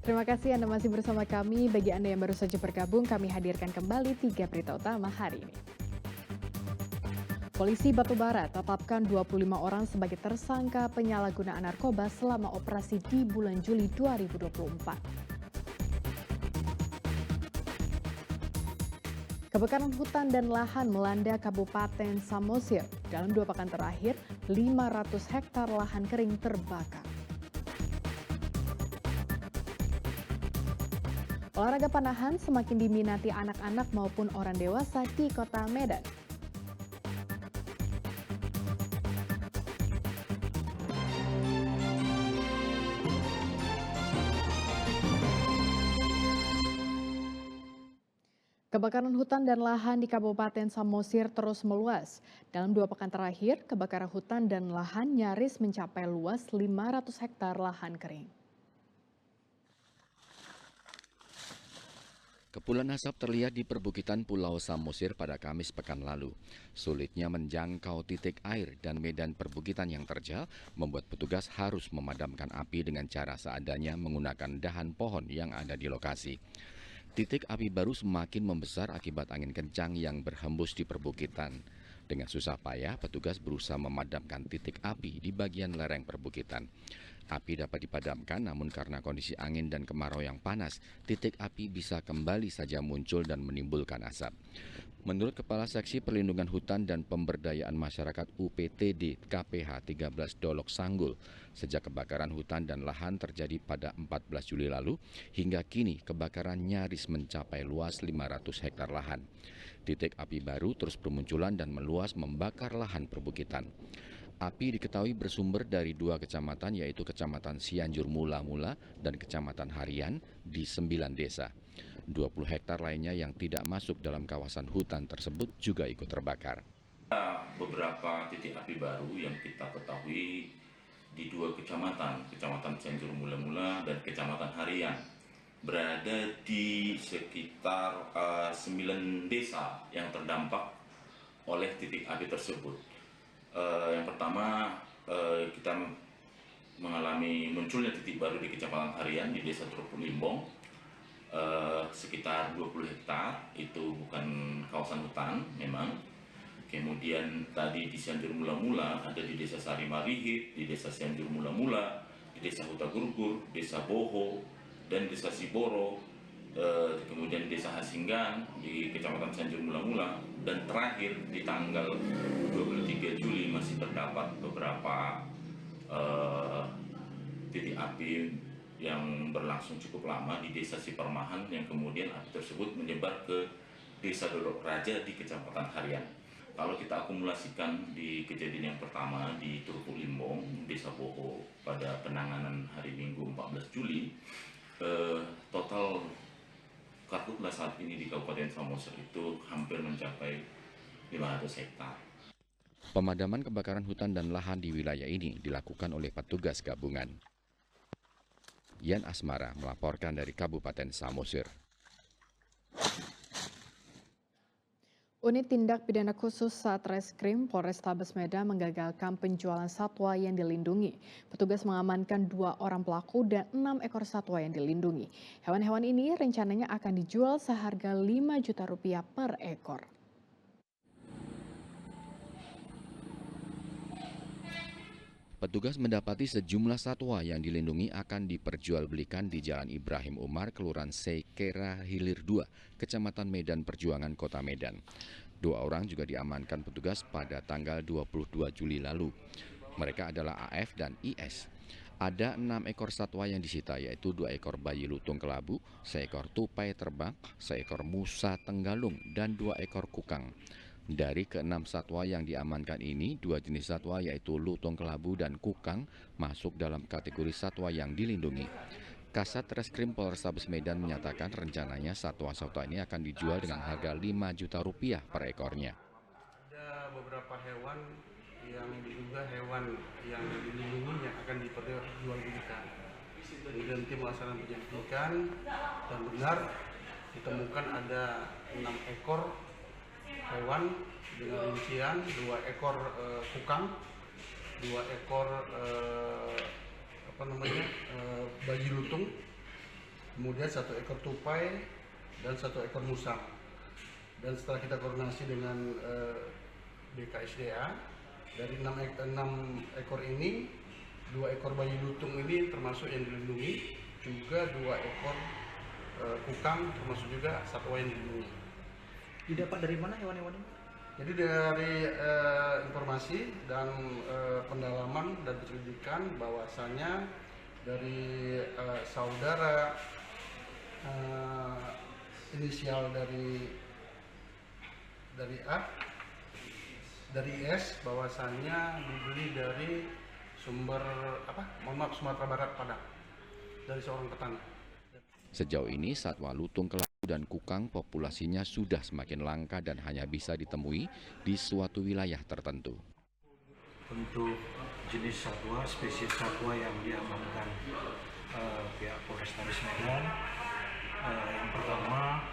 Terima kasih Anda masih bersama kami. Bagi Anda yang baru saja bergabung, kami hadirkan kembali 3 berita utama hari ini. Polisi Batubara tetapkan 25 orang sebagai tersangka penyalahgunaan narkoba selama operasi di bulan Juli 2024. Kebakaran hutan dan lahan melanda Kabupaten Samosir. Dalam 2 pekan terakhir, 500 hektar lahan kering terbakar. Olahraga panahan semakin diminati anak-anak maupun orang dewasa di Kota Medan. Kebakaran hutan dan lahan di Kabupaten Samosir terus meluas. Dalam 2 pekan terakhir, kebakaran hutan dan lahan nyaris mencapai luas 500 hektar lahan kering. Kepulan asap terlihat di perbukitan Pulau Samosir pada Kamis pekan lalu. Sulitnya menjangkau titik air dan medan perbukitan yang terjal membuat petugas harus memadamkan api dengan cara seadanya menggunakan dahan pohon yang ada di lokasi. Titik api baru semakin membesar akibat angin kencang yang berhembus di perbukitan. Dengan susah payah, petugas berusaha memadamkan titik api di bagian lereng perbukitan. Api dapat dipadamkan, namun karena kondisi angin dan kemarau yang panas, titik api bisa kembali saja muncul dan menimbulkan asap. Menurut Kepala Seksi Perlindungan Hutan dan Pemberdayaan Masyarakat UPTD KPH 13 Dolok Sanggul, sejak kebakaran hutan dan lahan terjadi pada 14 Juli lalu, hingga kini kebakaran nyaris mencapai luas 500 hektar lahan. Titik api baru terus bermunculan dan meluas membakar lahan perbukitan. Api diketahui bersumber dari 2 kecamatan, yaitu Kecamatan Cianjur Mula-Mula dan Kecamatan Harian di 9 desa. 20 hektar lainnya yang tidak masuk dalam kawasan hutan tersebut juga ikut terbakar. Beberapa titik api baru yang kita ketahui di 2 kecamatan, Kecamatan Cianjur Mula-Mula dan Kecamatan Harian, berada di sekitar 9 desa yang terdampak oleh titik api tersebut. Yang pertama, kita mengalami munculnya titik baru di Kecamatan Harian di Desa Trupuk Limbong, sekitar 20 hektar, itu bukan kawasan hutan memang. Kemudian tadi di Cianjur Mula-Mula ada di Desa Sari Marihit, di Desa Cianjur Mula-Mula, di Desa Huta Gurgur, Desa Boho, dan Desa Siboro, kemudian Desa Hasinggan di Kecamatan Cianjur Mula-Mula, dan terakhir di tanggal 23 Juli masih terdapat beberapa titik api yang berlangsung cukup lama di Desa Sipermahan, yang kemudian api tersebut menyebar ke Desa Dodok Raja di Kecamatan Harian. Kalau kita akumulasikan di kejadian yang pertama di Trupuk Limbong, Desa Boho, pada penanganan hari Minggu 14 Juli, total karhutla saat ini di Kabupaten Samosir itu hampir mencapai 500 hektar. Pemadaman kebakaran hutan dan lahan di wilayah ini dilakukan oleh petugas gabungan. Yan Asmara melaporkan dari Kabupaten Samosir. Unit Tindak Pidana Khusus Satreskrim Polrestabes Medan menggagalkan penjualan satwa yang dilindungi. Petugas mengamankan 2 orang pelaku dan 6 ekor satwa yang dilindungi. Hewan-hewan ini rencananya akan dijual seharga Rp5 juta per ekor. Petugas mendapati sejumlah satwa yang dilindungi akan diperjualbelikan di Jalan Ibrahim Umar, Kelurahan Sekera Hilir 2, Kecamatan Medan Perjuangan, Kota Medan. 2 orang juga diamankan petugas pada tanggal 22 Juli lalu. Mereka adalah AF dan IS. Ada 6 ekor satwa yang disita, yaitu 2 ekor bayi lutung kelabu, 1 ekor tupai terbang, 1 ekor musa tenggalung, dan 2 ekor kukang. Dari ke-6 satwa yang diamankan ini, 2 jenis satwa yaitu lutung kelabu dan kukang masuk dalam kategori satwa yang dilindungi. Kasat Reskrim Polrestabes Medan menyatakan rencananya satwa-satwa ini akan dijual dengan harga Rp5 juta per ekornya. Ada beberapa hewan yang diduga hewan yang dilindungi yang akan diperjualbelikan. Kemudian tim melaksanakan penyelidikan dan benar ditemukan ada 6 ekor hewan dengan rincian 2 ekor kukang, 2 ekor bayi lutung, kemudian 1 ekor tupai, dan 1 ekor musang. Dan setelah kita koordinasi dengan BKSDA, dari 6 ekor ini, 2 ekor bayi lutung ini termasuk yang dilindungi, juga 2 ekor kukang termasuk juga satwa yang dilindungi. Didapat dari mana hewan-hewan ini? Jadi dari informasi dan pendalaman dan penyelidikan bahwasanya dari saudara inisial dari A, dari S, bahwasanya dibeli dari sumber Sumatera Barat Padang, dari seorang petani. Sejauh ini satwa lutung kelabu dan kukang populasinya sudah semakin langka dan hanya bisa ditemui di suatu wilayah tertentu. Untuk jenis satwa, spesies satwa yang diamankan pihak Polrestabes Medan, yang pertama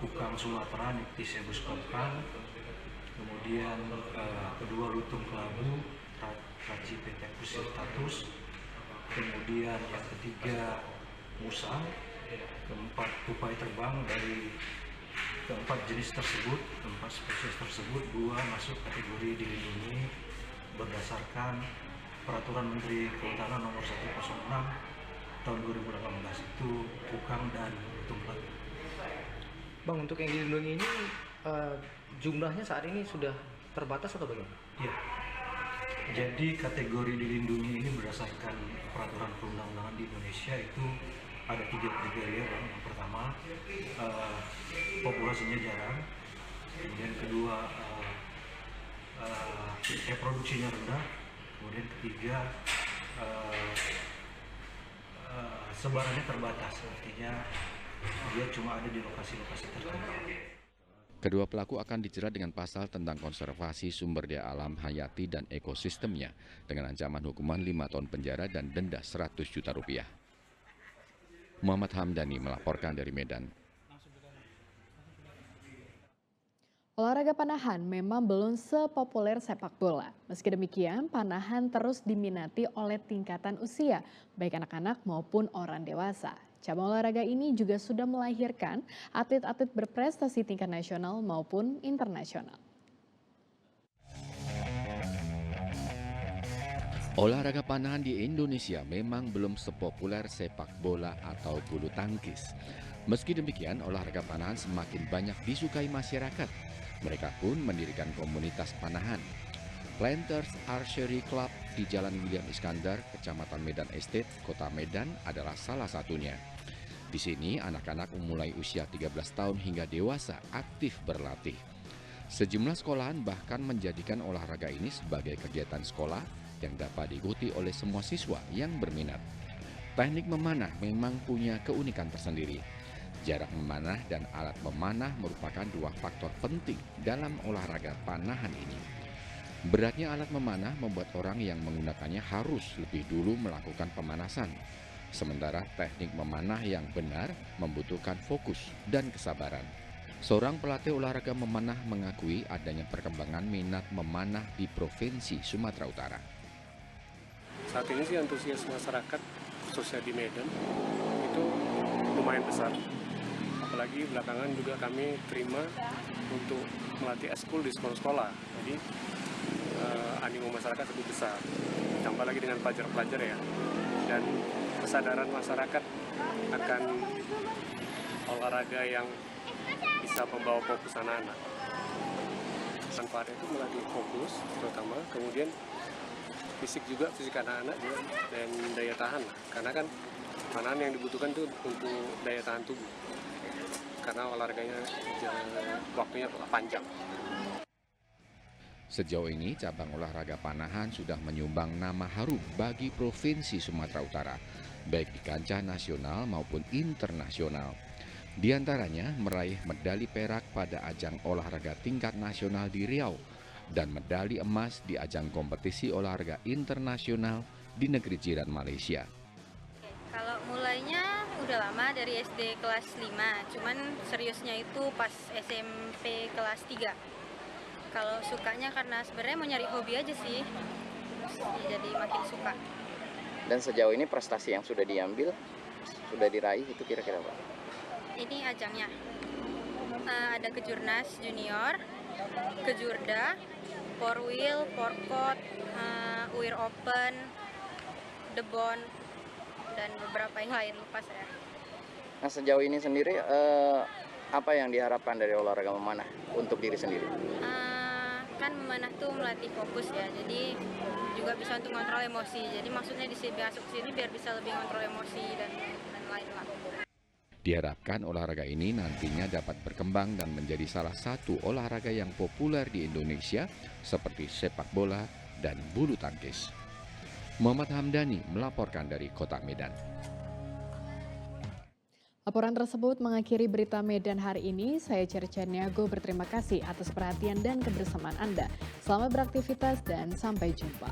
kukang Sumatera Nycticebus kukang, kemudian kedua lutung kelabu Trachypithecus cirtatus, kemudian yang ketiga musang, keempat tupai terbang. Dari keempat jenis tersebut, keempat spesies tersebut, 2 masuk kategori dilindungi berdasarkan Peraturan Menteri Kehutanan Nomor 106 tahun 2018, itu kukang dan lutung kelabu. Bang, untuk yang dilindungi ini jumlahnya saat ini sudah terbatas atau bagaimana? Ya, jadi kategori dilindungi ini berdasarkan peraturan perundang-undangan di Indonesia itu ada 3 kriteria, Bang. Yang pertama, populasinya jarang, kemudian kedua, reproduksinya rendah, kemudian ketiga, sebarannya terbatas, artinya dia cuma ada di lokasi-lokasi tertentu. Kedua pelaku akan dijerat dengan pasal tentang konservasi sumber daya alam hayati dan ekosistemnya dengan ancaman hukuman 5 tahun penjara dan denda 100 juta rupiah. Muhammad Hamdani melaporkan dari Medan. Olahraga panahan memang belum sepopuler sepak bola. Meski demikian, panahan terus diminati oleh tingkatan usia, baik anak-anak maupun orang dewasa. Cabang olahraga ini juga sudah melahirkan atlet-atlet berprestasi tingkat nasional maupun internasional. Olahraga panahan di Indonesia memang belum sepopuler sepak bola atau bulu tangkis. Meski demikian, olahraga panahan semakin banyak disukai masyarakat. Mereka pun mendirikan komunitas panahan. Planters Archery Club di Jalan William Iskandar, Kecamatan Medan Estate, Kota Medan adalah salah satunya. Di sini, anak-anak mulai usia 13 tahun hingga dewasa aktif berlatih. Sejumlah sekolahan bahkan menjadikan olahraga ini sebagai kegiatan sekolah yang dapat diikuti oleh semua siswa yang berminat. Teknik memanah memang punya keunikan tersendiri. Jarak memanah dan alat memanah merupakan 2 faktor penting dalam olahraga panahan ini. Beratnya alat memanah membuat orang yang menggunakannya harus lebih dulu melakukan pemanasan. Sementara teknik memanah yang benar membutuhkan fokus dan kesabaran. Seorang pelatih olahraga memanah mengakui adanya perkembangan minat memanah di Provinsi Sumatera Utara. Saat ini sih antusias masyarakat, khususnya di Medan, itu lumayan besar. Apalagi belakangan juga kami terima untuk melatih eskul di sekolah-sekolah. Jadi animo masyarakat lebih besar. Ditambah lagi dengan pelajar-pelajar ya. Dan kesadaran masyarakat akan olahraga yang bisa membawa fokus anak-anak. Manfaatnya itu melatih fokus terutama, kemudian fisik juga, fisik anak-anak juga, dan daya tahan lah. Karena kan panahan yang dibutuhkan itu untuk daya tahan tubuh. Karena olahraganya waktunya panjang. Sejauh ini cabang olahraga panahan sudah menyumbang nama harum bagi Provinsi Sumatera Utara, baik di kancah nasional maupun internasional. Di antaranya meraih medali perak pada ajang olahraga tingkat nasional di Riau dan medali emas di ajang kompetisi olahraga internasional di negeri jiran Malaysia. Kalau mulainya udah lama dari SD kelas 5, cuman seriusnya itu pas SMP kelas 3. Kalau sukanya karena sebenarnya mau nyari hobi aja sih, jadi makin suka. Dan sejauh ini prestasi yang sudah diambil? sudah diraih itu kira-kira Pak? Ini ajangnya. Ada Kejurnas Junior, Kejurda, Porwil, Porkot, UIR Open, Debon, dan beberapa yang lain lupa saya. Nah sejauh ini sendiri apa yang diharapkan dari olahraga memanah untuk diri sendiri? Kan memanah tuh melatih fokus ya, jadi juga bisa untuk kontrol emosi. Jadi maksudnya di sini masuk sini biar bisa lebih kontrol emosi dan lain lah. Diharapkan olahraga ini nantinya dapat berkembang dan menjadi salah satu olahraga yang populer di Indonesia seperti sepak bola dan bulu tangkis. Muhammad Hamdani melaporkan dari Kota Medan. Laporan tersebut mengakhiri berita Medan hari ini. Saya Cerca Niago berterima kasih atas perhatian dan kebersamaan Anda. Selamat beraktivitas dan sampai jumpa.